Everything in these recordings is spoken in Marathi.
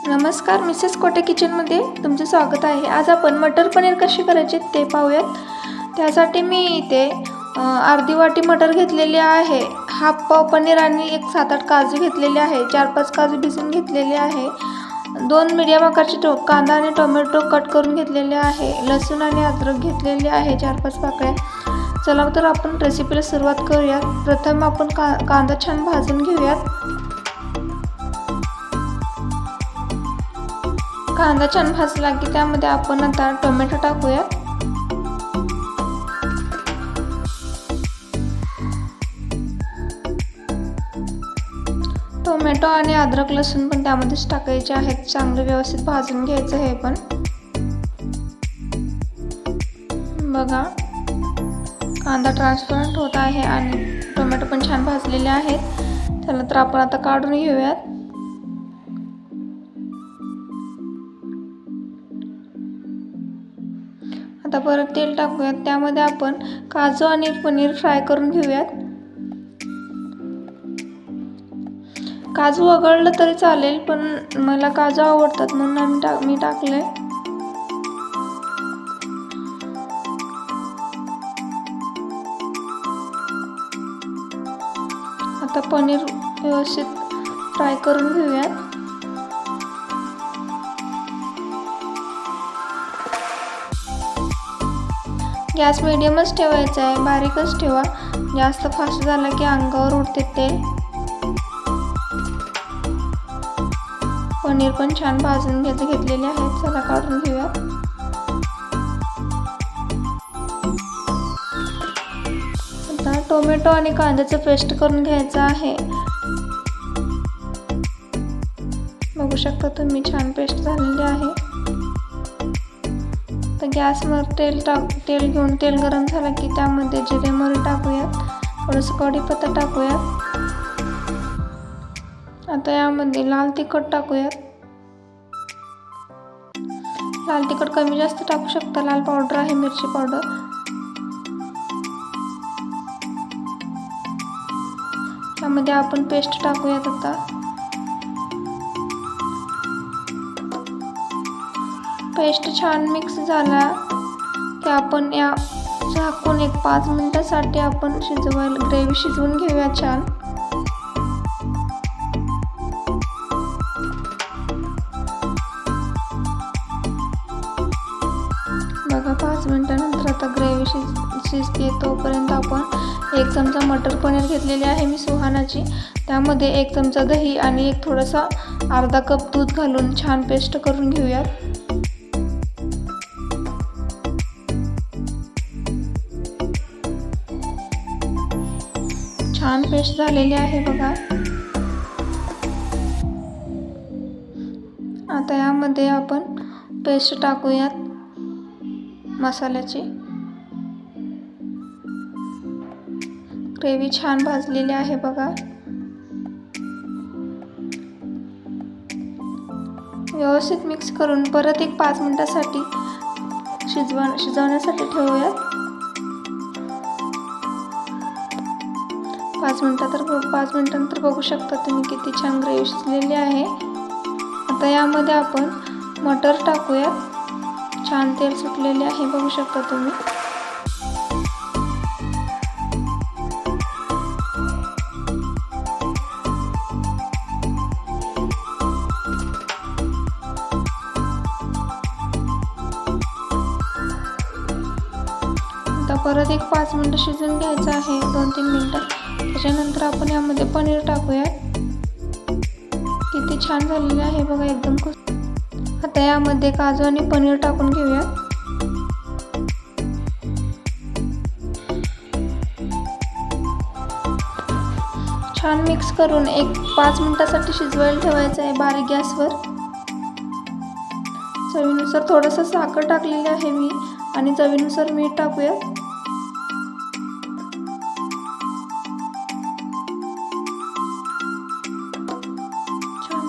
नमस्कार, मिसेस कोटे किचनमध्ये तुमचे स्वागत आहे। आज आपण मटर पनीर कशी करायचे ते पाहूयात। त्यासाठी मी इथे अर्धी वाटी मटर घेतलेली आहे, हाफ पाव पनीर आणि एक 7-8 काजू घेतलेले आहे, 4-5 काजू भिजवून घेतलेले आहे, 2 मीडियम आकारचे कांदा आणि टोमॅटो कट करून घेतलेले आहे, लसूण आणि अद्रक घेतलेले आहे 4-5 पाकळ्या। चला तर आपण रेसिपीला सुरुवात करूयात। प्रथम आपण कांदा छान भाजून घेऊयात। कांदा छान भाजला की त्यामध्ये आपण आता टोमॅटो टाकूया। टोमॅटो आणि अद्रक लसूण पण त्यामध्येच टाकायचे आहेत। चांगले व्यवस्थित भाजून घ्यायचं हे पण। बघा, कांदा ट्रान्सपरंट होत आहे आणि टोमॅटो पण छान भाजलेले आहेत। चला तर आपण आता काढून घेऊयात। आता परत तेल टाकूयात, त्यामध्ये आपण काजू आणि पनीर फ्राय करून घेऊयात। काजू वगळलं तरी चालेल, पण मला काजू आवडतात म्हणून मी टाकले। आता पनीर व्यवस्थित फ्राय करून घेऊयात। गॅस मीडियमच ठेवायचा आहे, बारीकच ठेवा। जास्त फास्ट झाला की अंगावर उडते तेल। पनीर पण छान भाजून घेतलेले आहेत। चला काढून घेऊया। आता टोमॅटो आणि कांद्याचं पेस्ट करून घ्यायचं आहे। बघू शकता तुम्ही, छान पेस्ट झालेली आहे। तर गॅसवर तेल घेऊन तेल गरम झालं की त्यामध्ये जिरे मोहरी टाकूयात, थोडंसं कढीपत्ता टाकूयात। आता यामध्ये लाल तिखट टाकूयात। लाल तिखट कमी जास्त टाकू शकता, लाल पावडर आहे, मिरची पावडर। यामध्ये आपण पेस्ट टाकूयात। आता पेस्ट छान मिक्स झाला की आपण या झाकून एक 5 मिनिटासाठी आपण ग्रेव्ही शिजवून घेऊया छान। बघा, 5 मिनिटानंतर आता ग्रेव्ही शिजते। तोपर्यंत आपण 1 चमचा मटर पनीर घेतलेले आहे मी सुहानाची, त्यामध्ये 1 चमचा दही आणि एक थोडासा अर्धा कप दूध घालून छान पेस्ट करून घेऊयात। छान पेस्ट झालेली आहे बघा। आता यामध्ये आपण पेस्ट टाकूयात मसाल्याची। ग्रेव्ही छान भाजलेली आहे बघा। व्यवस्थित मिक्स करून परत एक 5 मिनिटासाठी शिजवण्यासाठी ठेवूयात। 5 मिनिटानंतर बघू शकता तुम्ही किती छान ग्रेव्ही शिजलेली आहे। आता यामध्ये आपण मटर टाकूयात। छान तेल सुटलेले आहे, बघू शकता तुम्ही। आता परत एक 5 मिनिटं शिजवून घ्यायचं आहे, 2-3 मिनिटं। त्याच्यानंतर आपण यामध्ये पनीर टाकूया। किती छान झालेले आहे बघा, एकदम खुश। आता यामध्ये काजू आणि पनीर टाकून घेऊया। छान मिक्स करून एक 5 मिनिटासाठी शिजवायला ठेवायचं आहे बारीक गॅसवर। चवीनुसार थोडंसं साखर टाकलेली आहे मी आणि चवीनुसार मीठ टाकूया।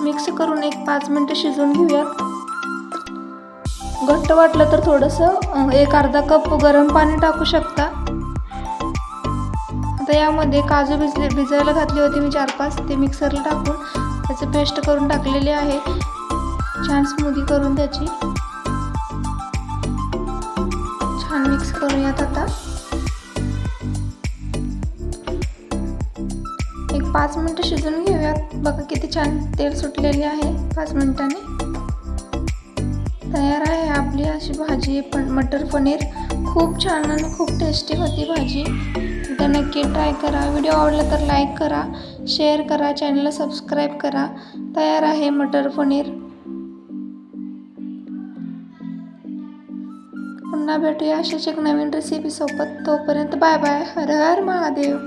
मिक्स करून एक 5 मिनिटं शिजवून घेऊया। घट्ट वाटलं तर थोडंसं एक अर्धा कप गरम पाणी टाकू शकता। आता यामध्ये काजू भिजायला घातली होती मी 4-5, ते मिक्सरला टाकून त्याचे पेस्ट करून टाकलेले आहे। छान स्मूदी करून त्याची छान मिक्स करूयात. आता एक 5 मिनिटं शिजवून घेऊयात. बघा किती छान तेल सुटलेले आहे. 5 मिनिटांनी तयार आहे आपली अशी भाजी मटर पनीर. खूप छान आणि खूप टेस्टी होती भाजी. एकदा नक्की ट्राय करा. व्हिडिओ आवडला तर लाईक करा, शेअर करा, चॅनलला सबस्क्राईब करा. तयार आहे मटर पनीर. पुन्हा भेटूया अशाच एक नवीन रेसिपी सोबत. तोपर्यंत बाय बाय. हर हर महादेव.